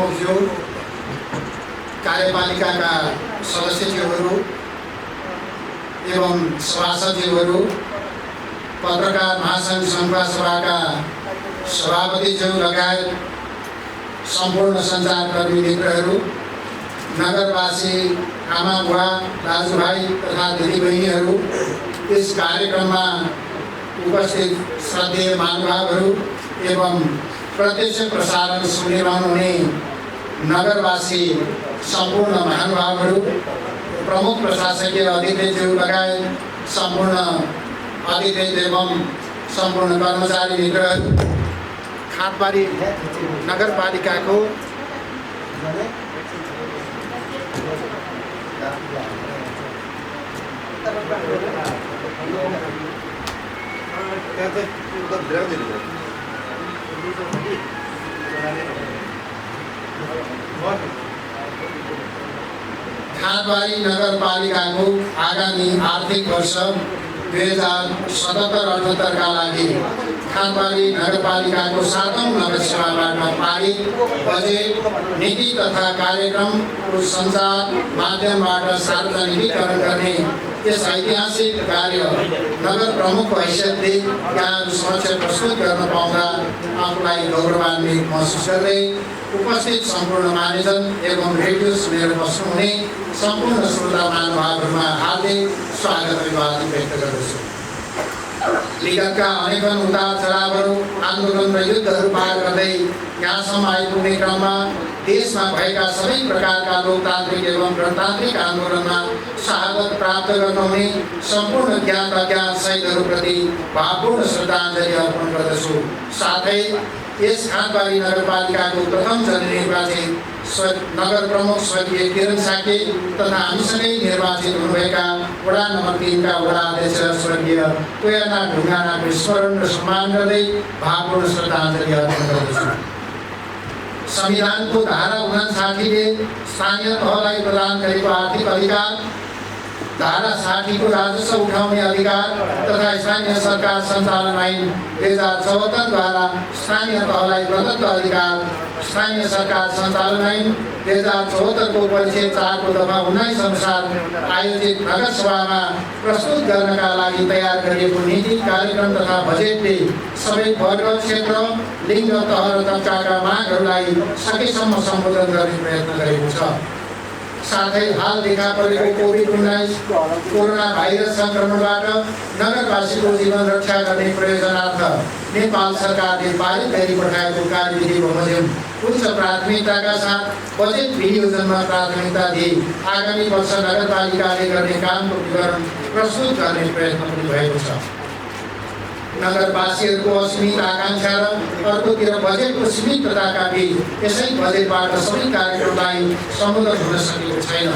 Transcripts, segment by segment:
प्रमुखज्यू, कार्यपालिकाका सदस्यज्यूहरू एवं सभासदज्यूहरू, पत्रकार महासङ्घ संघका सभाका सभापतिज्यू लगायत सम्पूर्ण सञ्चारकर्मी मित्रहरू, नगरवासी आमा बुवा दाजुभाइ तथा दिदीबहिनीहरू, यस कार्यक्रममा उपस्थित श्रद्धेय महानुभावहरू एवं प्रत्यक्ष प्रसारण सुनिरहनुहुने नगरवासी सम्पूर्ण महानुभावहरू, प्रमुख प्रशासकीय अधिकृतज्यू लगायत सम्पूर्ण अधिकृत एवं सम्पूर्ण कर्मचारी मित्रहरू, खातबारी नगरपालिकाको खातबारी नगरपालिकाको आगामी आर्थिक वर्ष 2077-78 का लागि खातबारी नगरपालिकाको 7औं नगरसभाबाट पारित बजेट नीति तथा कार्यक्रमको सञ्चार माध्यमबाट सार्वजनिकीकरण गर्ने यस ऐतिहासिक कार्य नगर प्रमुख हैसियतले यहाँहरू समक्ष प्रस्तुत गर्न पाउँदा आफूलाई गौरवान्वित महसुस गर्दै उपस्थित सम्पूर्ण मानिसजन एवं रेडियो सुनेर बस्नुहुने सम्पूर्ण श्रोता महानुभावहरूमा हार्दिक स्वागत अभिवादन व्यक्त गर्दछु। विगतका अनेकौं उतार चढावहरू, आन्दोलन र युद्धहरू पार गर्दै यहाँसम्म आइपुग्ने क्रममा देशमा भएका सबै प्रकारका लोकतान्त्रिक एवं गणतान्त्रिक आन्दोलनमा शहादत प्राप्त गर्नुहुने सम्पूर्ण ज्ञात अज्ञात शहीदहरूप्रति भावपूर्ण श्रद्धाञ्जली अर्पण गर्दछु। साथै यस खातबारी नगरपालिकाको प्रथम जननिर्वाचित नगर प्रमुख स्वर्गीय किरण साके तथा हामीसँगै निर्वाचित हुनुभएका वडा नम्बर 3 का वडा अध्यक्ष स्वर्गीय कोयरनाथ ढुङ्गानाको स्मरण र सम्मान गर्दै भावपूर्ण श्रद्धाञ्जली अर्पण गर्दछु। संविधानको धारा 59 ले स्थानीय तहलाई प्रदान गरेको आर्थिक अधिकार, धारा 60 को राजस्व उठाउने अधिकार तथा स्थानीय सरकार सञ्चालन ऐन 2074 द्वारा स्थानीय तहलाई प्रदत्त अधिकार, स्थानीय सरकार सञ्चालन ऐन 2074 को परिच्छेद 4 को दफा 19 अनुसार आयोजित नगरसभामा प्रस्तुत गर्नका लागि तयार गरिएको नीति कार्यक्रम तथा बजेटले सबै वर्ग, क्षेत्र, लिङ्ग, तह र तबकाका मागहरूलाई सकेसम्म सम्बोधन गर्ने प्रयत्न गरेको छ। साथै हाल देखा परेको कोभिड-19 कोरोना भाइरस संक्रमणबाट नगरवासीको जीवन रक्षा गर्ने प्रयोजनार्थ नेपाल सरकारले पारित गरी पठाएको कार्यविधि बमोजिम उच्च प्राथमिकताका साथ बजेट विनियोजनमा प्राथमिकता दिई आगामी वर्ष नगरपालिकाले गर्ने कामको विवरण प्रस्तुत गर्ने प्रयत्न पनि भएको छ। नगरवासीहरूको असीमित आकांक्षा र अर्कोतिर बजेटको सीमितताका बीच यसै बजेटबाट सबै कार्यक्रमलाई सम्बोधन हुन सकेको छैन।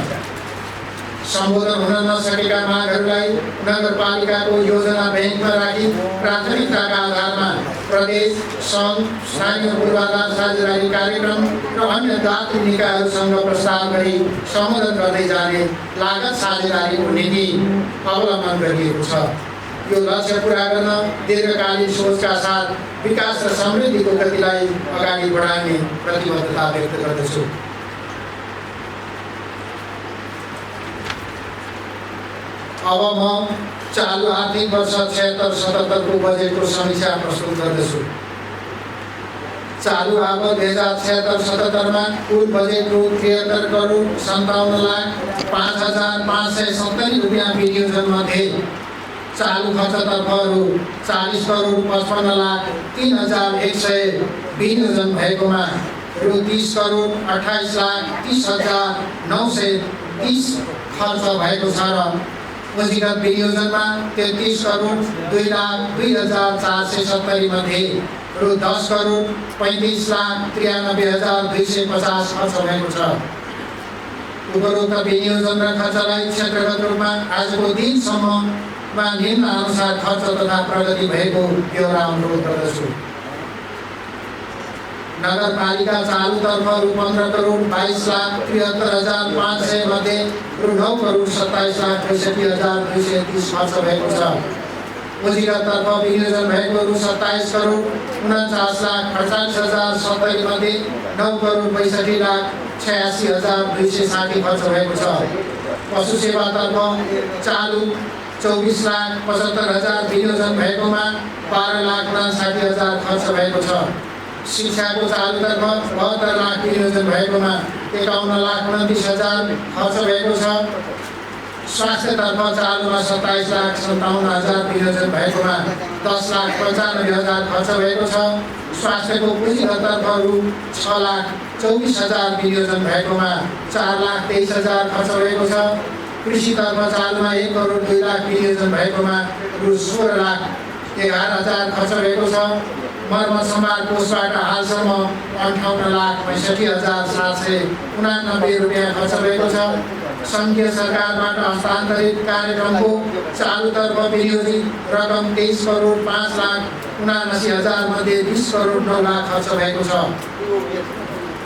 सम्बोधन हुन नसकेका मागहरूलाई नगरपालिकाको योजना ब्याङ्कमा राखी प्राथमिकताका आधारमा प्रदेश, सङ्घ, स्थानीय पूर्वाधार साझेदारी कार्यक्रम र अन्य दात्री निकायहरूसँग प्रस्ताव गरी सम्बोधन गर्दै जाने लागत साझेदारीको नीति अवलम्बन गरिएको छ। यो लक्ष्य पूरा गर्न दीर्घकालीन सोचका साथ विकास र समृद्धिको गतिलाई अगाडि बढाउने प्रतिबद्धता व्यक्त गर्दछु। अब म चालु आर्थिक वर्ष 76-77 को बजेटको समीक्षा प्रस्तुत गर्दछु। चालु आवक 2076-77 मा कुल बजेट रु 73,57,05,570 रुपैयाँ विनियोजन मध्ये चालु खर्चतर्फ रु 40,55,03,100 विनियोजन भएकोमा रु 30,28,30,930 खर्च भएको छ र पुँजीगत विनियोजनमा 33,02,02,470 मध्ये रु 10,35,93,250 खर्च भएको छ। उपरोक्त विनियोजन र खर्चलाई क्षेत्रगत रूपमा आजको दिनसम्ममा निम्न अनुसार खर्च तथा प्रगति भएको ब्यौरा अनुरोध गर्दछु। नगरपालिका चालुतर्फ रु 15,22,73,500 मध्ये रु 9,27,62,230 खर्च भएको छ। पुँजीगततर्फ विनियोजन भएको रु 27 करोड 49,48,070 मध्ये 9 करोड 65,86,260 खर्च भएको छ। पशु सेवातर्फ चालु 24,75,000 विनियोजन भएकोमा 12,59,000 खर्च भएको छ। शिक्षाको चालुतर्फ 72 लाख विनियोजन भएकोमा 51,29,000 खर्च भएको छ। स्वास्थ्यतर्फ चालुमा 27,57,000 विनियोजन भएकोमा 10,95,000 खर्च भएको छ। स्वास्थ्यको पुँजीगततर्फ रु 6,24,000 विनियोजन भएकोमा 4,23,000 खर्च भएको छ। कृषितर्फ चालुमा 1 करोड 2 लाख विनियोजन भएकोमा रु 16,11,000 खर्च भएको छ। मर्मत सम्भार कोषबाट हालसम्म 58,65,789 रुपियाँ खर्च भएको छ। सङ्घीय सरकारबाट हस्तान्तरित कार्यक्रमको चालुतर्फ विनियोजित रकम 23 करोड 5,79,000 मध्ये 20 करोड 9 लाख खर्च भएको छ।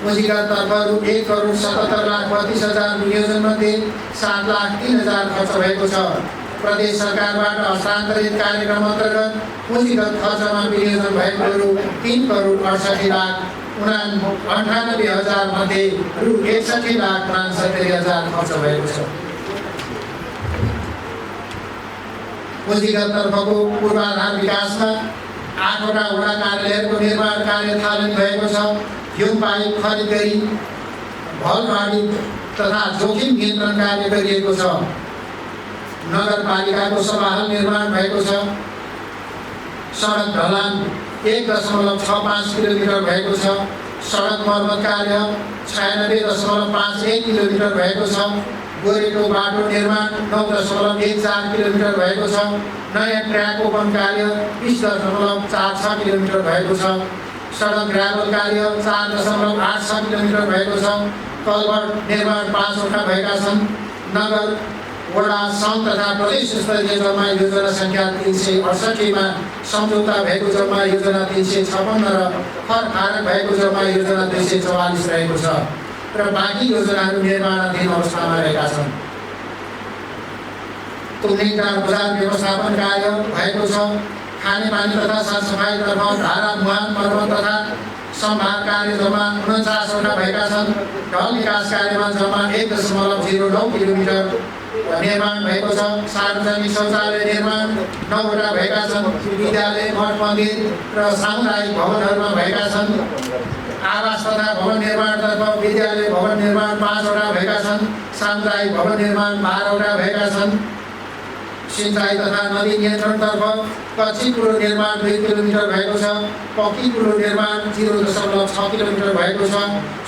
पुँजीगततर्फ रु 1 करोड 77,32,000 विनियोजन मध्ये 7,03,000 खर्च भएको छ। प्रदेश सरकारबाट हस्तान्तरित कार्यक्रम अन्तर्गत पुँजीगत खर्चमा विनियोजन भएको रु 3 करोड 68,98,000 मध्ये रु 61,69,000 खर्च भएको छ। पुँजीगततर्फको पूर्वाधार विकासमा 8 वटा वडा कार्यालयहरूको निर्माण कार्य थालनी भएको छ। हिउँ पाइप खरिद गरी भलबाडी तथा जोखिम नियन्त्रण कार्य गरिएको छ। नगरपालिकाको सभाहाल निर्माण भएको छ। सडक ढलान 1.65 किलोमिटर भएको छ। सडक मर्मत कार्य 96.51 किलोमिटर भएको छ। गोरेटो बाटो निर्माण 9.14 किलोमिटर भएको छ। नयाँ ट्र्याक ओपन कार्य 20.46 किलोमिटर भएको छ। सडक ग्राभल कार्य 4.86 किलोमिटर भएको छ। कलभट निर्माण 5 वटा भएका छन्। नगर वडा सङ्घ तथा प्रदेश स्तरीय जम्मा योजना सङ्ख्या 368 मा सम्झौता भएको जम्मा योजना 356 र फरक भएको जम्मा योजना 244 रहेको छ र बाँकी योजनाहरू निर्माणाधीन अवस्थामा रहेका छन्। तुलनिकटार बजार व्यवस्थापन कार्य भएको छ। खानेपानी तथा सरसफाइतर्फ धारा मुहान मर्मत तथा सम्भार कार्य जम्मा 49 वटा भएका छन्। ढल विकास कार्यमा जम्मा 1.09 किलोमिटर निर्माण भएको छ। सार्वजनिक शौचालय निर्माण 9 वटा भएका छन्। विद्यालय मठ मन्दिर र सामुदायिक भवनहरूमा भएका छन्। आवास तथा भवन निर्माणतर्फ विद्यालय भवन निर्माण 5 वटा भएका छन्। सामुदायिक भवन निर्माण 12 वटा भएका छन्। सिंचाई तथा नदी नियन्त्रणतर्फ कच्ची पुल निर्माण 2 किलोमिटर भएको छ। पक्की पुल निर्माण 0.6 किलोमिटर भएको छ।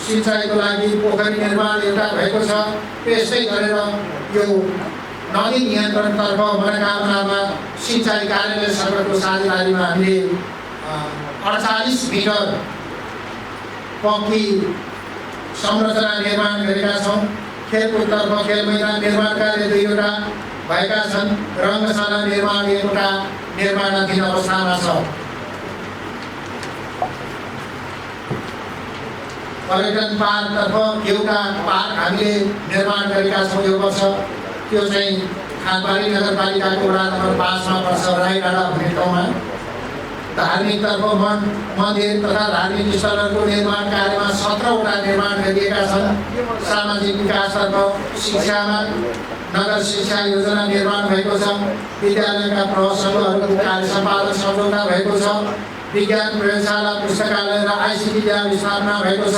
सिंचाइको लागि पोखरी निर्माण एउटा भएको छ। यस्तै गरेर यो नदी नियन्त्रणतर्फ मनोकामनामा सिंचाई कार्यालयसँगको साझेदारीमा हामीले 48 मिटर पक्की संरचना निर्माण गरेका छौँ। खेलकुदतर्फ खेल मैदान निर्माण कार्य 2 वटा भएका छन्। रङ्गशाला निर्माण 1 वटा निर्माणाधीन अवस्थामा छ। पर्यटन पार्कतर्फ एउटा पार्क हामीले निर्माण गरेका छौँ यो वर्ष। त्यो चाहिँ खानबारी नगरपालिकाको वडा नम्बर 5 मा पर्छ, राईडाँडा भन्ने ठाउँमा। धार्मिकतर्फ मठ मन्दिर तथा धार्मिक स्थलहरूको निर्माण कार्यमा 17 वटा निर्माण गरिएका छन्। सामाजिक विकासतर्फ शिक्षामा नगर शिक्षा योजना निर्माण भएको छ। विद्यालयका प्रवसनहरूको कार्य सम्पादन सम्झौता भएको छ। विज्ञान प्रयोगशाला पुस्तकालय र आइसिटी ल्याब स्थापना भएको छ।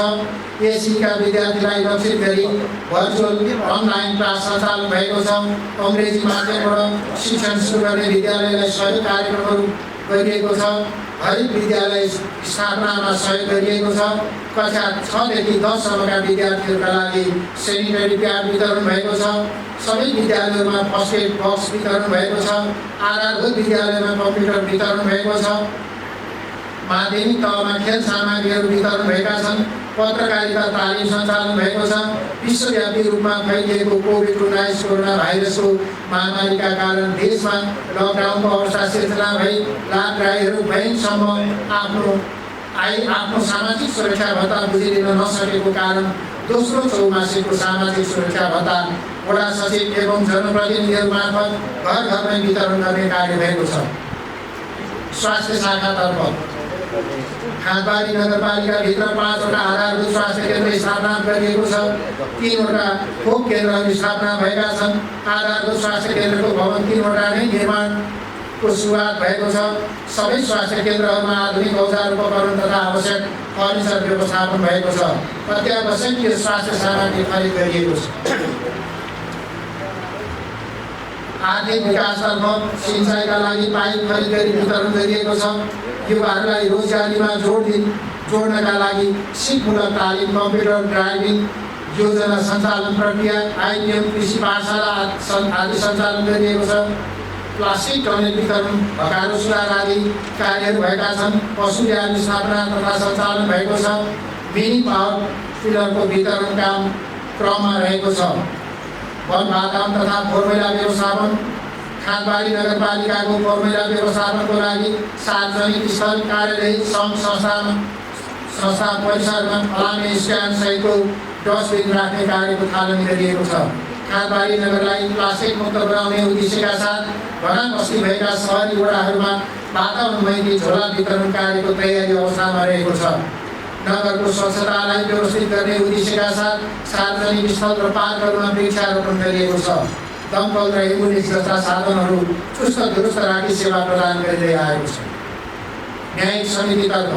एसीका विद्यार्थीलाई लक्षित गरी भर्चुअल अनलाइन क्लास सञ्चालन भएको छ। अङ्ग्रेजी माध्यमबाट शिक्षण सुरु गर्ने विद्यालयलाई सहयोग कार्यक्रमहरू गरिएको छ। हरित विद्यालय स्थापनामा सहयोग गरिएको छ। कक्षा 6 देखि 10 सम्मका विद्यार्थीहरूका लागि सेनिटरी प्याड वितरण भएको छ। सबै विद्यालयहरूमा फर्स्ट एड बक्स वितरण भएको छ। आधारभूत विद्यालयमा कम्प्युटर वितरण भएको छ। माध्यमिक तहमा खेल सामग्रीहरू वितरण भएका छन्। पत्रकारिता तालिम सञ्चालन भएको छ। विश्वव्यापी रूपमा फैलिएको कोभिड-19 कोरोना भाइरसको महामारीका कारण देशमा लकडाउनको अवस्था सिर्जना भई लाभग्राहीहरू बैंकसम्म आफ्नो सामाजिक सुरक्षा भत्ता बुझिदिन नसकेको कारण दोस्रो चौमासिकको सामाजिक सुरक्षा भत्ता वडा सचिव एवं जनप्रतिनिधिहरू मार्फत घर घरमै वितरण गर्ने कार्य भएको छ। स्वास्थ्य शाखातर्फ खाँदबारी नगरपालिकाभित्र 5वटा आधारभूत स्वास्थ्य केन्द्र स्थापना गरिएको छ। 3वटा खोप केन्द्रहरू स्थापना भएका छन्। आधारभूत स्वास्थ्य केन्द्रको भवन 3वटा नै निर्माणको सुरुवात भएको छ। सबै स्वास्थ्य केन्द्रहरूमा आधुनिक औजार उपकरण तथा आवश्यक फर्निचर व्यवस्थापन भएको छ। अत्यावश्यकीय स्वास्थ्य सामग्री खरिद गरिएको छ। आर्थिक विकासतर्फ सिँचाइका लागि पाइप खरिद गरी वितरण गरिएको छ। युवाहरूलाई रोजगारीमा जोड्नका लागि सिपमूलक तालिम, कम्प्युटर ड्राइभिङ योजना सञ्चालन प्रक्रिया, आइपिएम कृषि पाठशाला आदि सञ्चालन गरिएको छ। प्लास्टिक टनेल वितरण, भकारो सुधार आदि कार्यहरू भएका छन्। पशु ल्याब स्थापना तथा सञ्चालन भएको छ। मिनी पावर टिलरको वितरण काम क्रममा रहेको छ। वन बागवान तथा फोहोर मैला व्यवस्थापन खाँदबारी नगरपालिकाको फोहोर मैला व्यवस्थापनको लागि सार्वजनिक स्थल, कार्यालय, सङ्घ संस्था परिसरमा फलामे स्ट्यान्ड सहितको डस्टबिन राख्ने कार्यको थालनी गरिएको छ। खाँदबारी नगरलाई प्लास्टिक मुक्त बनाउने उद्देश्यका साथ घना बस्ती भएका सहरी वडाहरूमा वातावरणमैत्री झोला वितरण कार्यको तयारी अवस्थामा रहेको छ। नगरको स्वच्छतालाई व्यवस्थित गर्ने उद्देश्यका साथ सार्वजनिक स्थल र पार्कहरूमा वृक्षारोपण गरिएको छ। दमकल र एम्बुलेन्स जस्ता साधनहरू चुस्त दुरुस्त राखी सेवा प्रदान गरिँदै आएको छ। न्यायिक समितितर्फ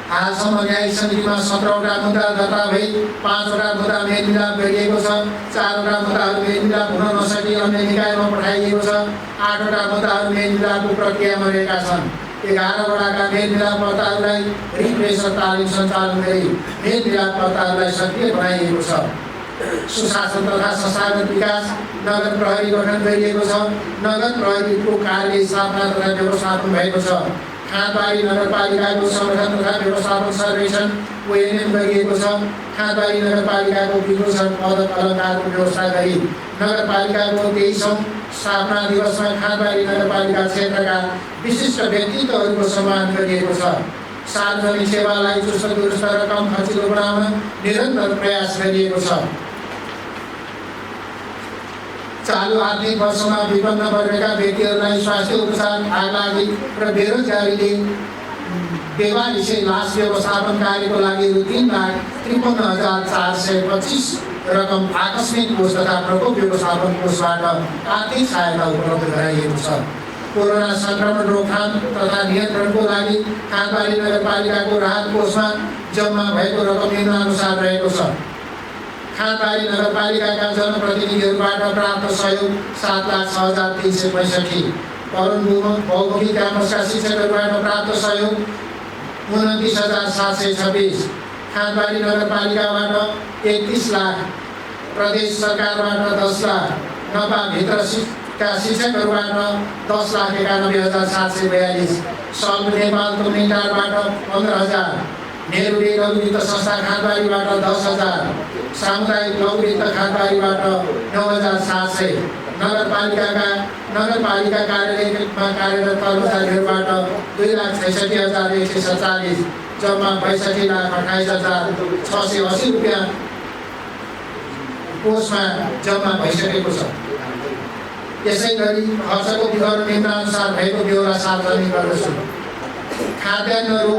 हालसम्म न्यायिक समितिमा 17वटा मुद्दा दर्ता भई 5वटा मुद्दा मेलमिलाप गरिएको छ। 4वटा मुद्दाहरू मेलमिलाप हुन नसकी अन्य निकायमा पठाइएको छ। 8वटा मुद्दाहरू मेलमिलापको प्रक्रियामा रहेका छन्। 11वटाका मेलमिलापकर्ताहरूलाई रिप्रेसर तालिम सञ्चालन गरी मेलमिलापकर्ताहरूलाई सक्रिय बनाइएको छ। सुशासन तथा संस्थागत विकास नगर प्रहरी गठन गरिएको छ। नगर प्रहरीको कार्य स्थापना तथा व्यवस्थापन भएको छ। खाँदबारी नगरपालिकाको संगठन तथा व्यवस्थापन सर्वेक्षण ओएनएम गरिएको छ। खाँदबारी नगरपालिकाको विभूषण पदक अलङ्कारको व्यवस्था गरी नगरपालिकाको 23औं स्थापना दिवसमा खाँदबारी नगरपालिका क्षेत्रका विशिष्ट व्यक्तित्वहरूको सम्मान गरिएको छ। सार्वजनिक सेवालाई चुस्त दुरुस्त र कम खर्चिलो बनाउन निरन्तर प्रयास गरिएको छ। चालु आर्थिक वर्षमा विपन्न वर्गका व्यक्तिहरूलाई स्वास्थ्य उपचार, आगलागी र बेरोजगारीले बेवारिसे लास व्यवस्थापन कार्यको लागि रु 3,53,425 रकम आकस्मिक कोष तथा प्रकोप व्यवस्थापन कोषबाट आर्थिक सहायता उपलब्ध गराइएको छ। कोरोना संक्रमण रोकथाम तथा नियन्त्रणको लागि खाँदबारी नगरपालिकाको राहत कोषमा जम्मा भएको रकम निम्नानुसार रहेको छ। खाँदबारी नगरपालिकाका जनप्रतिनिधिहरूबाट प्राप्त सहयोग 7,06,365। तरुण बहुमुखी क्याम्पसका शिक्षकहरूबाट प्राप्त सहयोग 29,726। खाँदबारी नगरपालिकाबाट 31 लाख, प्रदेश सरकारबाट 10 लाख, नपाभित्रका शिक्षकहरूबाट 10,91,742। सल्भ नेपाल तुमिनटारबाट 15,000। नेहरू लघु वित्त संस्था खाँदबारीबाट 10,000। सामुदायिक लघु वित्त खाँदबारीबाट 9,700। नगरपालिका कार्यालयमा कार्यरत कर्मचारीहरूबाट 2,66,147। जम्मा 62,28,680 रुपियाँ कोषमा जम्मा भइसकेको छ। यसै गरी खर्चको विवरण निम्नानुसार भएको ब्यौरा सार्वजनिक गर्दछु। खाद्यान्न रु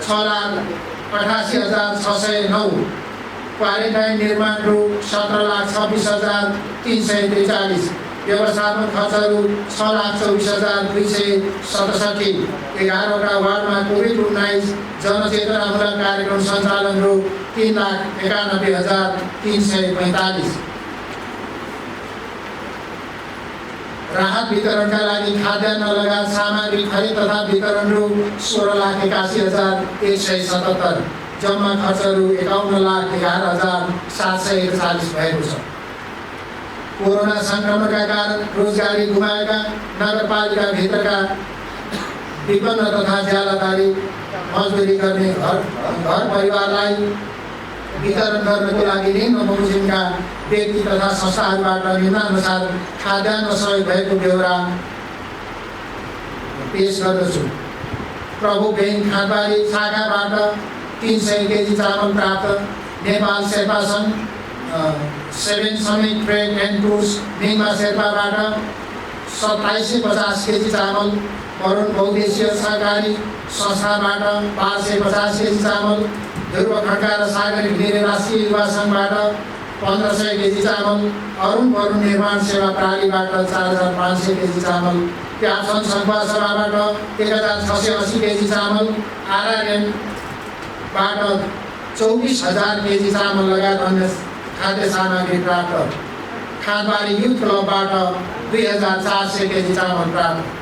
6,88,609। क्वारेन्टाइन निर्माण रु 17,26,343। व्यवस्थापन खर्च रु 6,24,267। 11वटा वार्डमा कोभिड-19 जनचेतनामूलक कार्यक्रम सञ्चालन रु 3,91,345। राहत वितरणका लागि खाद्यान्न लगायत सामग्री खरिद तथा वितरण रु 16,81,177। जम्मा खर्च रु 51,11,741 भएको छ। कोरोना संक्रमणका कारण रोजगारी गुमाएका नगरपालिकाभित्रका विपन्न तथा ज्यालादारी मजदुरी गर्ने घर परिवारलाई वितरण गर्नको लागि निम्न बमोजिमका व्यक्ति तथा संस्थाहरूबाट निम्नानुसार खाद्यान्न सहयोग भएको ब्यौरा पेश गर्दछु। प्रभु बैंक खाँदबारी शाखाबाट 300 केजी चामल प्राप्त। नेपाल शेर्पा सङ्घ 7 summit trade and tours Nima शेर्पाबाट 2750 केजी चामल, वरुण बहुद्देशीय सहकारी संस्थाबाट 550 केजी चामल, ध्रुव खड्का र सागरी घिमिरे राष्ट्रिय युवा सङ्घबाट 1500 केजी चामल, वरुण निर्माण सेवा प्रणालीबाट 4500 केजी चामल, प्यासन सङ्घ सभाबाट 1680 केजी चामल, आरआरएनबाट 24000 केजी चामल लगायत अन्य खाद्य सामग्री प्राप्त। खादबारी युथ क्लबबाट 2400 केजी चामल प्राप्त।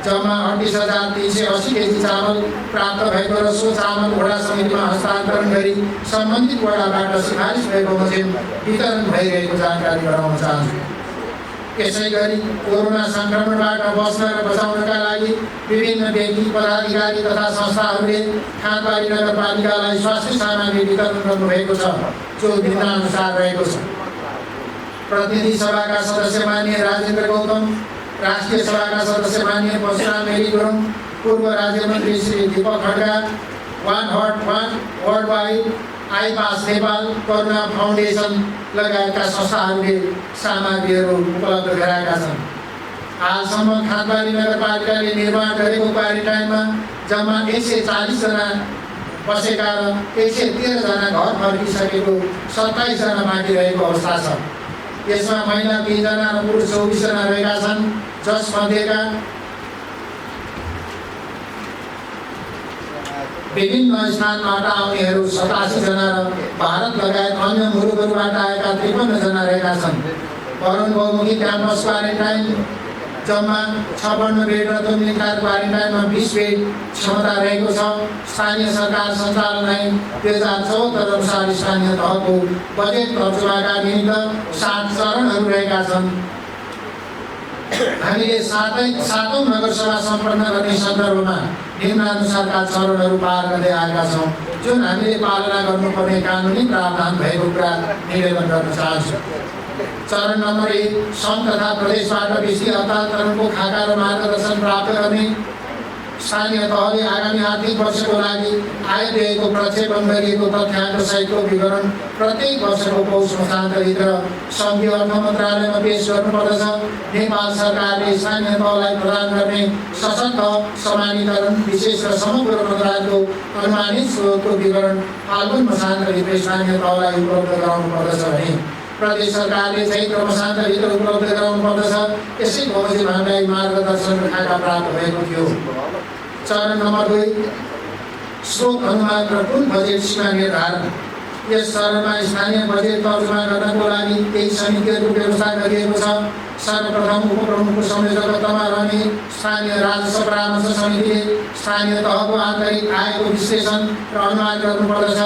जम्मा 38380 केजी चामल प्राप्त भएको र सो चामल वडा समितिमा हस्तान्तरण गरी सम्बन्धित वडाबाट सिफारिस भएको बजेट वितरण भइरहेको जानकारी गराउन चाहन्छु। यसै गरी कोरोना सङ्क्रमणबाट बच्न र बचाउनका लागि विभिन्न व्यक्ति, पदाधिकारी तथा संस्थाहरूले खादबारी नगरपालिकालाई स्वास्थ्य सामग्री वितरण गर्नुभएको छ, जो दिनानुसार रहेको छ। प्रतिनिधि सभाका सदस्य माननीय राजेन्द्र गौतम, राष्ट्रिय सभाका सदस्य माननीय परशुराम मेरी गुरुङ, पूर्व राज्य मन्त्री Shri Deepak Khadka, one heart one world wide, Ipas Nepal, Karuna foundation लगायतका संस्थाहरूले सामग्रीहरू उपलब्ध गराएका छन्। हालसम्म खादबारी नगरपालिकाले निर्माण गरेको क्वारेन्टाइनमा जम्मा 140 जना बसेका र 113 जना घर फर्किसकेको 27 जना बाँकी रहेको अवस्था छ। यसमा महिला 3 जना र पुरुष 24 जना रहेका छन्, जसमध्येका विभिन्न स्थानबाट आउनेहरू 87 जना र भारत लगायत अन्य मुलुकहरूबाट आएका 53 जना रहेका छन्। वरुण बहुमुखी क्याम्पस क्वारेन्टाइन जम्मा 56 बेड र दोमिलिकार क्वारेन्टाइनमा 20 बेड क्षमता रहेको छ। स्थानीय सरकार सञ्चालन ऐन 2074 अनुसार स्थानीय तहको बजेट तर्जुमाका निमित्त 7 चरणहरू रहेका छन्। हामीले सातौं नगरसभा सम्पन्न गर्ने सन्दर्भमा निम्नानुसारका चरणहरू पार गर्दै आएका छौँ, जुन हामीले पालना गर्नुपर्ने कानुनी प्रावधान भएको कुरा निवेदन गर्न चाहन्छु। चरण नम्बर 1, सङ्घ तथा प्रदेशबाट बिजुली हस्तान्तरणको खाका र मार्गदर्शन प्राप्त गर्ने। स्थानीय तहले आगामी आर्थिक वर्षको लागि आय व्ययको प्रक्षेपण गरिएको तथ्याङ्क सहितको विवरण प्रत्येक वर्षको पौष मसान्तभित्र सङ्घीय अर्थ मन्त्रालयमा पेश गर्नुपर्दछ। नेपाल सरकारले स्थानीय तहलाई प्रदान गर्ने सशक्त समानीकरण विशेष र समग्र मन्त्रालयको अनुमानित स्रोतको विवरण फाल्गुन मसान्तभित्र स्थानीय तहलाई उपलब्ध गराउनु पर्दछ भने प्रदेश सरकारले चैत्र मसान्तभित्र उपलब्ध गराउनु पर्दछ। यसै बमोजिम हामीलाई मार्गदर्शन खाका प्राप्त भएको थियो। चरण नम्बर 2, स्रोत अनुमान र कुल बजेट सीमा निर्धारण। यस चरणमा स्थानीय बजेट तर्जुमा गर्नको लागि केही समितिहरूको व्यवस्था गरिएको छ। सर्वप्रथम उपप्रमुखको संयोजकत्वमा रहने स्थानीय राजस्व परामर्श समितिले स्थानीय तहको आन्तरिक आयको विश्लेषण र अनुमान गर्नुपर्दछ।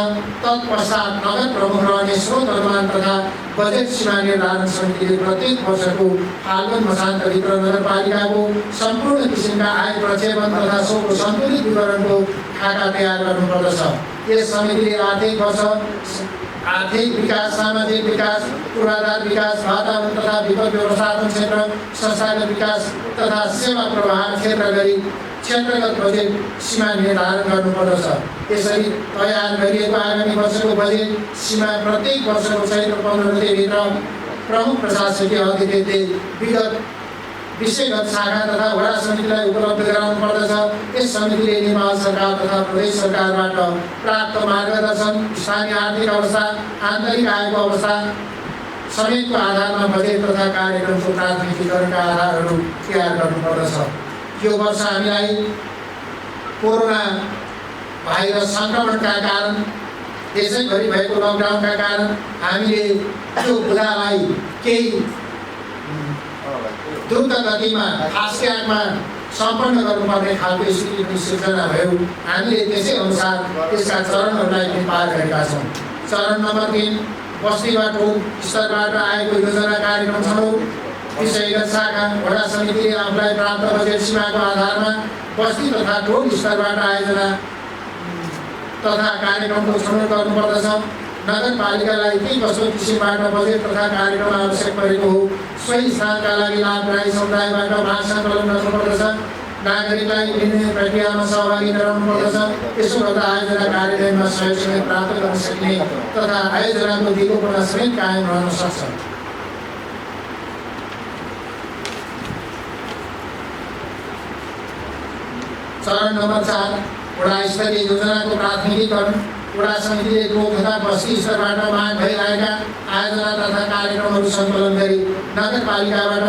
तत्पश्चात नगर प्रमुख रहने स्रोत अनुमान तथा बजेट सीमा निर्धारण समितिले प्रत्येक वर्षको फाल्गुन मसान्तभित्र नगरपालिकाको सम्पूर्ण किसिमका आय प्रक्षेपण तथा सोको सन्तुलित विवरणको खाका तयार गर्नुपर्दछ। यस समितिले आर्थिक वर्ष आर्थिक विकास, सामाजिक विकास, पूर्वाधार विकास, वातावरण तथा विपद व्यवस्थापन क्षेत्र, संस्थागत विकास तथा सेवा प्रवाह क्षेत्र गरी क्षेत्रगत बजेट सीमा निर्धारण गर्नुपर्दछ। यसरी तयार गरिएको आगामी वर्षको बजेट सीमा प्रत्येक वर्षको चैत्र 15 गतेभित्र प्रमुख प्रशासकीय अधिकृतले विगत विषयगत शाखा तथा वडा समितिलाई उपलब्ध गराउनु पर्दछ। यस समितिले नेपाल सरकार तथा प्रदेश सरकारबाट प्राप्त मार्गदर्शन, स्थानीय आर्थिक अवस्था, आन्तरिक आयको अवस्था समेतको आधारमा बजेट तथा कार्यक्रमको प्राथमिकीकरणका आधारहरू तयार गर्नुपर्दछ। यो वर्ष हामीलाई कोरोना भाइरस सङ्क्रमणका कारण, देशैभरि भएको लकडाउनका कारण हामीले त्यो बुदालाई केही द्रुत गतिमा फास्ट्यागमा सम्पन्न गर्नुपर्ने खालको स्थिति सिर्जना भयो। हामीले त्यसै अनुसार त्यसका चरणहरूलाई पार गरेका छौँ। चरण नम्बर 3, बस्तीमा टोल स्तरबाट आएको योजना कार्यक्रम छनौट। विषयगत शाखा वडा समितिले आफूलाई प्राप्त बजेट सीमाको आधारमा बस्ती तथा टोल स्तरबाट आयोजना तथा कार्यक्रमको छनौट गर्नुपर्दछ। नगरपालिकालाई के कस्तो किसिमबाट बजेट तथा कार्यक्रम आवश्यक परेको हो, सोही स्थानका लागि लाभदायी समुदायबाट भाग सङ्कलन गर्नुपर्दछ। नागरिकलाई निर्णय प्रक्रियामा सहभागी गराउनु पर्दछ। यसो गर्दा आयोजना कार्यान्वयनमा सहयोग प्राप्त गर्न सकिने तथा आयोजनाको दिगोपना समेत कायम रहन सक्छ। चरण नम्बर 4 वडा स्तरीय योजनाको प्राथमिकीकरण। वडा समितिले गाउँ तथा बस्ती स्तरबाट माग भइरहेका आयोजना तथा कार्यक्रमहरू सङ्कलन गरी नगरपालिकाबाट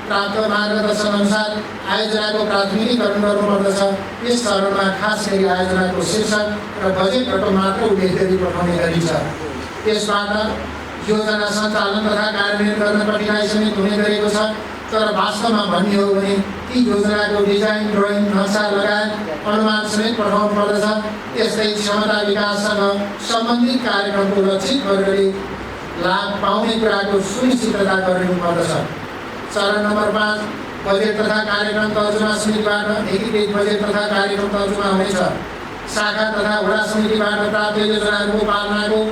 प्राप्त मार्गदर्शन अनुसार आयोजनाको प्राथमिकीकरण गर्नुपर्दछ। यस चरणमा खास गरी आयोजनाको शीर्षक र बजेट रकम मात्र उल्लेख गरी पठाउने गरिन्छ। यसबाट योजना सञ्चालन तथा कार्यान्वयन गर्न कठिनाइ समेत हुने गरेको छ। तर वास्तवमा भन्ने हो भने ती योजनाको डिजाइन, ड्रइङ, नक्सा लगायत अनुमान समेत पठाउनु पर्दछ। यस्तै क्षमता विकाससँग सम्बन्धित कार्यक्रमको लक्षित वर्गले लाभ पाउने कुराको सुनिश्चितता गरिनुपर्दछ। चरण नम्बर 5 बजेट तथा कार्यक्रम तर्जुमा समितिबाट एकीकृत बजेट तथा कार्यक्रम तर्जुमा हुनेछ। शाखा तथा वडा समितिबाट प्राप्त योजनाहरूको पालनाको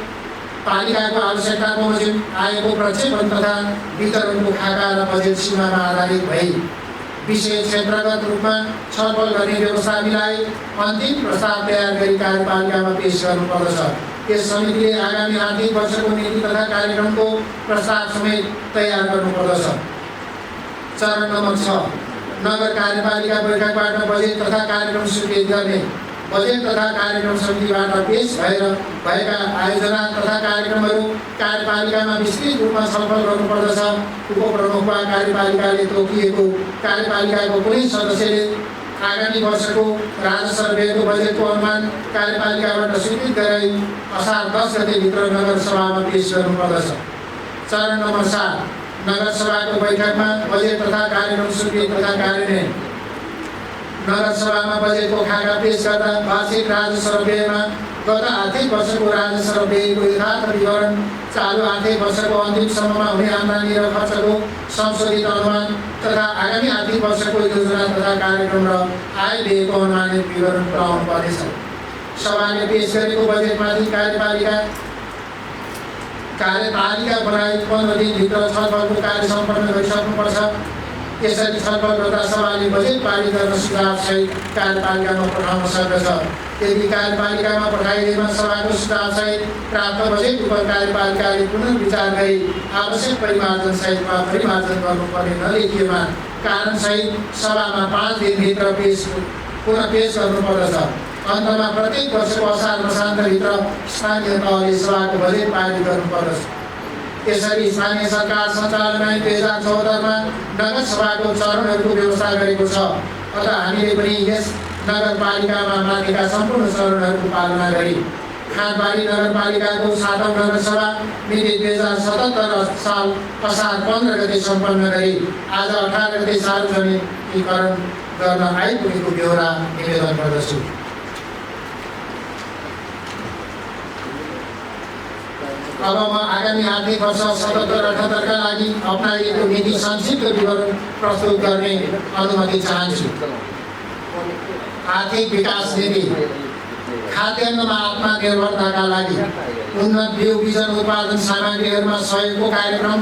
पालिकाको आवश्यकता बमोजिम आएको प्रक्षेपण तथा वितरणको खाका र बजेट सीमामा आधारित भई विषय क्षेत्रगत रूपमा छलफल गर्ने व्यवस्था मिलाई अन्तिम प्रस्ताव तयार गरी कार्यपालिकामा पेश गर्नुपर्दछ। यस समितिले आगामी आर्थिक वर्षको नीति तथा कार्यक्रमको प्रस्ताव समेत तयार गर्नुपर्दछ। चरण नम्बर 6 नगर कार्यपालिका बैठकबाट बजेट तथा कार्यक्रम स्वीकृत गर्ने। बजेट तथा कार्यक्रम समितिबाट पेश भएका आयोजना तथा कार्यक्रमहरू कार्यपालिकामा विस्तृत रूपमा छलफल गर्नुपर्दछ। उपप्रमुख वा कार्यपालिकाले तोकिएको कार्यपालिकाको कुनै सदस्यले आगामी वर्षको राजस्व व्ययको बजेटको अनुमान कार्यपालिकाबाट स्वीकृत गराई असार 10 गतेभित्र नगरसभामा पेश गर्नुपर्दछ। चरण नम्बर 7 नगरसभाको बैठकमा बजेट तथा कार्यक्रम स्वीकृत तथा कार्यान्वयन। नगरसभामा बजेटको खाका पेश गर्दा वार्षिक राजस्व व्ययमा गत आर्थिक वर्षको राजस्व व्ययको यथार्थ विवरण, चालु आर्थिक वर्षको अन्तिमसम्ममा हुने आम्दानी र खर्चको संशोधित अनुमान तथा आगामी आर्थिक वर्षको योजना तथा कार्यक्रम र आय व्ययको अनुमानित विवरण पुर्याउनु पर्नेछ। सभाले पेश गरेको बजेटमाथि कार्यपालिका बनाई 15 दिनभित्र छलफलको कार्य सम्पन्न गरिसक्नुपर्छ। यसरी छलफल गर्दा सभाले बजेट पारित गर्न सुझावसहित कार्यपालिकामा पठाउन सक्दछ। यदि कार्यपालिकामा पठाइएमा सभाको सुझावसहित प्राप्त बजेट उप कार्यपालिकाले पुनर्विचार गरी आवश्यक परिमार्जनसहितमा परिमार्जन गर्नुपर्ने नलेखिएमा कारणसहित सभामा 5 दिनभित्र पुनः पेश गर्नुपर्दछ। अन्तमा प्रत्येक वर्षको असार मसान्तभित्र स्थानीय तहले सभाको बजेट पारित गर्नुपर्दछ। यसरी स्थानीय सरकार सञ्चालन ऐन 2074मा नगरसभाको चरणहरूको व्यवस्था गरेको छ। अतः हामीले पनि यस नगरपालिकामा मानेका सम्पूर्ण चरणहरूको पालना गरी खाँदबारी नगरपालिकाको 7औं नगरसभा मिति 2077 साल असार 15 गते सम्पन्न गरी आज 18 गते सार्वजनिकीकरण गर्न आइपुगेको ब्यौरा निवेदन गर्दछु। अब म आगामी आर्थिक वर्ष 77-78 का लागि अपनाइएको नीति संक्षिप्त विवरण प्रस्तुत गर्ने अनुमति चाहन्छु। आर्थिक विकास नीति खाद्यान्नमा आत्मनिर्भरताका लागि उन्नत बिउ बिजन उत्पादन सामग्रीहरूमा सहयोगको कार्यक्रम,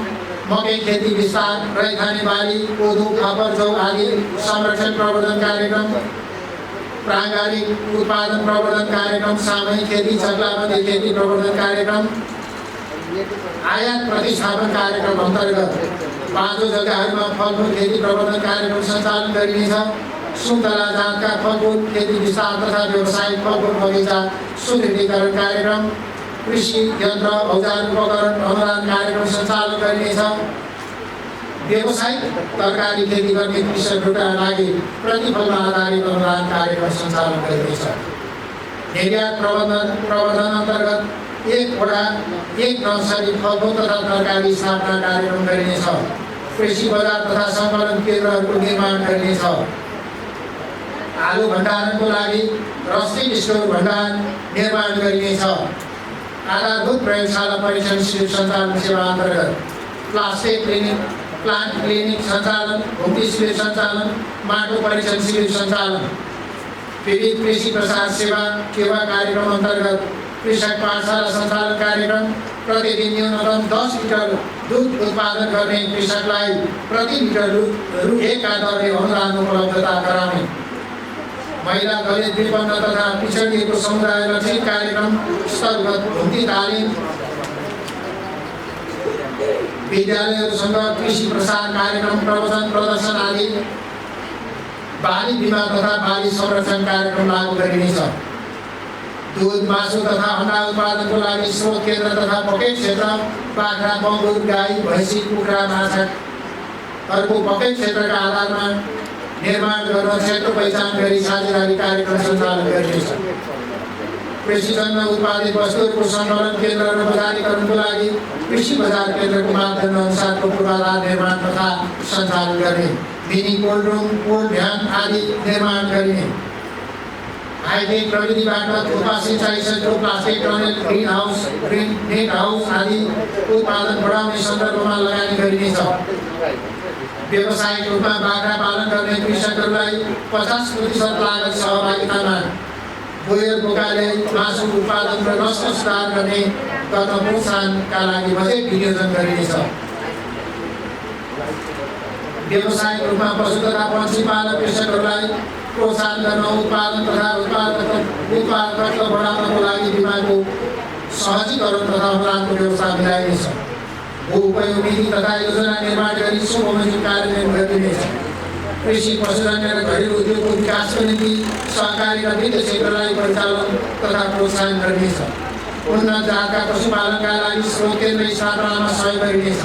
मकै खेती विस्तार, रैथाने बाली, कोदो, फापर, जौ आदि संरक्षण प्रवर्धन कार्यक्रम, प्राङ्गारिक उत्पादन प्रवर्धन कार्यक्रम, सामूहिक खेती, चक्लाबन्दी खेती प्रवर्धन कार्यक्रम, आयात प्रतिस्थापन कार्यक्रम अन्तर्गत 5 जग्गाहरूमा फलफुल खेती प्रवर्धन कार्यक्रम सञ्चालन गरिनेछ। सुन्तला जातका फलफुल खेती विस्तार तथा व्यावसायिक फलफुल बगैँचा सुदृढीकरण कार्यक्रम, कृषि यन्त्र औजार उपकरण अनुदान कार्यक्रम सञ्चालन गरिनेछ। व्यावसायिक तरकारी खेती गर्ने कृषकहरूका लागि प्रतिफलमा आधारित अनुदान कार्यक्रम सञ्चालन गरिनेछ। निर्यात प्रवर्धन अन्तर्गत 1 नर्सरी फलफुल तथा तरकारी स्थापना कार्यक्रम गरिनेछ। कृषि बजार तथा सङ्कलन केन्द्रहरूको निर्माण गरिनेछ। आलु भण्डारणको लागि रस्टिक स्टोर भण्डार निर्माण गरिनेछ। आधारभूत प्रयोगशाला परीक्षण शिविर सञ्चालन सेवा अन्तर्गत प्लान्ट क्लिनिक सञ्चालन, भूमि शिविर सञ्चालन, माटो परीक्षण शिविर सञ्चालन, विविध कृषि प्रसार सेवा कार्यक्रम अन्तर्गत कृषक पाठशाला सञ्चालन कार्यक्रम, प्रतिदिन न्यूनतम 10 लिटर दुध उत्पादन गर्ने कृषकलाई प्रति लिटर दुध रु1 का दरले अनुदान उपलब्धता गराउने, महिला दलित विपन्न तथा पिछडिएको समुदाय लक्षित कार्यक्रम स्तरगत भूमि तालिम, विद्यालयहरूसँग कृषि प्रसार कार्यक्रम प्रवचन प्रदर्शन आदि, बाली बिमा तथा बाली संरक्षण कार्यक्रम लागू गरिनेछ। दूध, मासु तथा अन्डा उत्पादनको लागि स्रोत केन्द्र तथा पकेट क्षेत्र बाख्रा, बङ्गुर, गाई, भैँसी, कुखुरा, माछाहरूको पकेट क्षेत्रका आधारमा निर्माण गर्न क्षेत्र पहिचान गरी साझेदारी कार्यक्रम सञ्चालन गरिनेछ। कृषिजन्य उत्पादित वस्तुहरूको सङ्कलन केन्द्र र बजारीकरणको लागि कृषि बजार केन्द्रको मापदण्ड अनुसारको पूर्वाधार निर्माण तथा सञ्चालन गर्ने, mini cold room, cold van आदि निर्माण गरिने, हाइटेक प्रविधिबाट थुक्पा सिँचाइ सहितको plastic tunnel, green house, green net house आदि उत्पादन बढाउने सन्दर्भमा लगानी गरिनेछ। व्यावसायिक रूपमा बाख्रा पालन गर्ने कृषकहरूलाई 50% लागत सहभागितामा बोयर बोकाले मासु उत्पादन र नस्ल सुधार गर्न प्रोत्साहनका लागि बजेट विनियोजन गरिनेछ। व्यावसायिक रूपमा पशु तथा पक्षी पालक कृषकहरूलाई प्रोत्साहन गर्न उत्पादन तथा उत्पादकत्व बढाउनको लागि बिमाको सहजीकरण तथा अनुदानको व्यवस्था मिलाइनेछ। भू-उपयोग नीति तथा योजना निर्माण गरी सुबमोजिम कार्यान्वयन गरिनेछ। कृषि, पशुजन्य र घरेलु उद्योगको विकासको निम्ति सहकारी र वित्त क्षेत्रलाई परिचालन तथा प्रोत्साहन गरिनेछ। उन्नत जातका पशुपालनका लागि स्रोत केन्द्र स्थापनामा सहयोग गरिनेछ।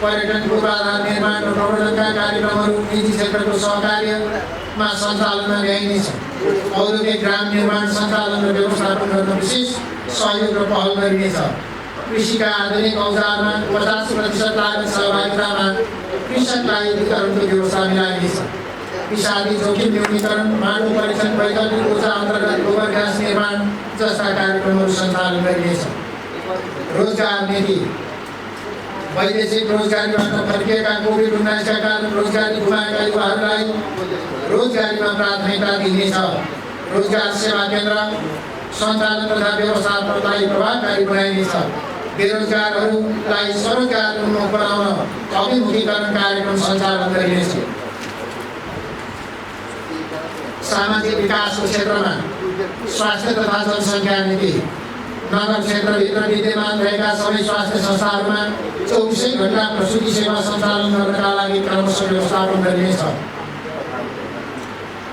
पर्यटन पूर्वाधार निर्माण र प्रवर्धनका कार्यक्रमहरू निजी क्षेत्रको सहकार्यमा सञ्चालनमा ल्याइनेछ। औद्योगिक ग्राम निर्माण सञ्चालन र व्यवस्थापन गर्न विशेष सहयोग र पहल गरिनेछ। कृषिका आधुनिक औजारमा 50% लागत सहभागितामा कृषकलाई वितरणको व्यवस्था मिलाइनेछ। विषादी जोखिम न्यूनीकरण, माटो परीक्षण, वैकल्पिक ऊर्जा अन्तर्गत गोबर ग्यास निर्माण जस्ता कार्यक्रमहरू सञ्चालन गरिनेछ। रोजगार नीति वैदेशिक रोजगारीबाट फर्किएका कोभिड-19 का कारण रोजगारी गुमाएका युवाहरूलाई रोजगारीमा प्राथमिकता दिइनेछ। रोजगार सेवा केन्द्र सञ्चालन तथा व्यवस्थापनलाई प्रभावकारी बनाइनेछ। बेरोजगारहरूलाई स्वरोजगार उन्मुख बनाउन अभिमुखीकरण कार्यक्रम सञ्चालन गरिनेछ। सामाजिक विकासको क्षेत्रमा स्वास्थ्य तथा जनसङ्ख्या नीति नगर क्षेत्रभित्र विद्यमान रहेका सबै स्वास्थ्य संस्थाहरूमा 24 घण्टा प्रसुति सेवा सञ्चालन गर्नका लागि क्रमशः व्यवस्थापन गरिनेछ।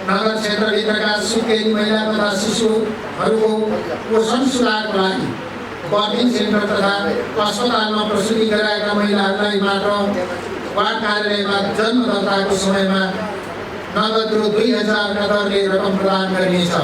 नगर क्षेत्रभित्रका सुत्केरी महिला तथा शिशुहरूको पोषण सुधारको लागि बर्डिङ सेन्टर तथा अस्पतालमा प्रसुति गराएका महिलाहरूलाई मात्र वार्ड कार्यालयमा जन्म दर्ताको समयमा नगद रु 2000 का दरले रकम प्रदान गरिनेछ।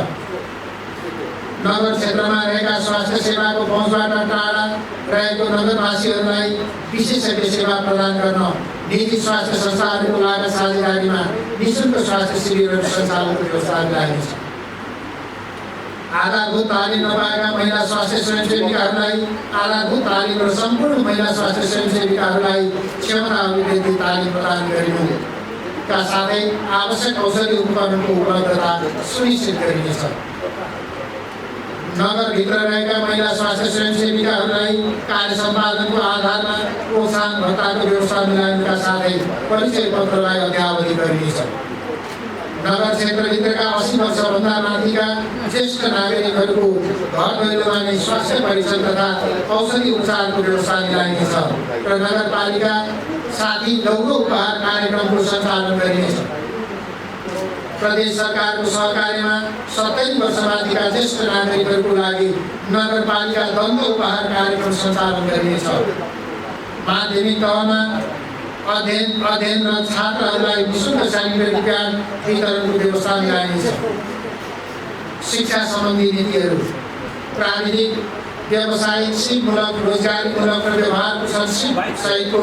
नगर क्षेत्रमा रहेका स्वास्थ्य सेवाको पहुँचबाट टाढा रहेको नगरवासीहरूलाई विशेषज्ञ सेवा प्रदान गर्न निजी स्वास्थ्य संस्थाहरूको लागत साझेदारीमा निःशुल्क स्वास्थ्य शिविरहरू सञ्चालनको व्यवस्था मिलाइनेछ। आधारभूत तालिम नपाएका महिला स्वास्थ्य स्वयंसेविकाहरूलाई आधारभूत तालिम र सम्पूर्ण महिला स्वास्थ्य स्वयंसेविकाहरूलाई क्षमता अभिवृद्धि तालिम प्रदान गरिनुका साथै आवश्यक औषधि उपकरणको उपलब्धता सुनिश्चित गरिनेछ। नगरभित्र रहेका महिला स्वास्थ्य स्वयंसेविकाहरूलाई कार्य सम्पादनको आधारमा प्रोत्साहन भत्ताको व्यवस्था मिलाइनुका साथै परिचय पत्रलाई अध्यावधि गरिनेछ। नगर क्षेत्रभित्रका 80 वर्षभन्दा माथिका ज्येष्ठ नागरिकहरूको घर दैलोमा नै स्वास्थ्य परीक्षण तथा औषधि उपचारको व्यवस्था मिलाइनेछ र नगरपालिका साथी लघु उपहार कार्यक्रमको सञ्चालन गरिनेछ। प्रदेश सरकारको सहकार्यमा 70 वर्षमाथिका ज्येष्ठ नागरिकहरूको लागि नगरपालिका द्वन्द्व उपहार कार्यक्रम सञ्चालन गरिनेछ। माध्यमिक तहमा अध्ययन र छात्रहरूलाई निःशुल्क सेनिटरी प्याड वितरणको व्यवस्था मिलाइनेछ। शिक्षा सम्बन्धी नीतिहरू प्राविधिक, व्यावसायिक, सिपमूलक, रोजगारीमूलक र व्यवहार कुशल सिप सहितको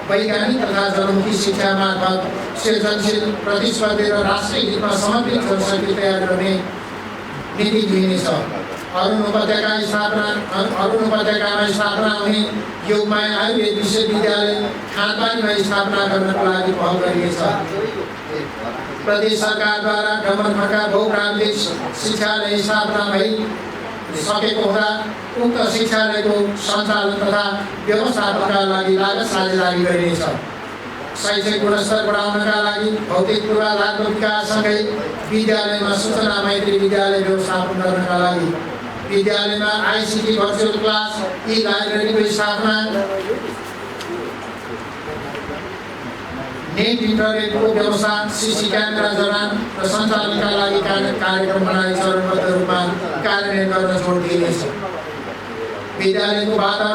वैज्ञानिक तथा जनमुखी शिक्षा मार्फत सृजनशील, प्रतिस्पर्धी र राष्ट्रिय हितमा समर्पित जनशक्ति तयार गर्ने नीति लिइनेछ। अरुण उपत्यकामा स्थापना हुने योगमाया आयुर्वेद विश्वविद्यालय खानपानीमा स्थापना गर्नको लागि पहल गरिनेछ। प्रदेश सरकारद्वारा डमरखर्का बहुप्रान्तिक शिक्षालय स्थापना भइसकेको हुँदा उक्त शिक्षालयको सञ्चालन तथा व्यवस्थापनका लागि लागत साझेदारी गरिनेछ। शैक्षिक गुणस्तर बढाउनका लागि भौतिक पूर्वाधारको विकाससँगै विद्यालयमा सूचना मैत्री विद्यालय व्यवस्थापन गर्नका लागि विद्यालयमा आइसिटी भर्चुअल क्लास, ई लाइब्रेरीको स्थापना, नेट इन्टरनेटको व्यवस्था, सीसी क्यामेरा जडान र सञ्चालनका लागि कार्यक्रम प्रणाली चरणबद्ध रूपमा कार्यान्वयन गर्न जोड दिइनेछ। विद्यालयको वातावरण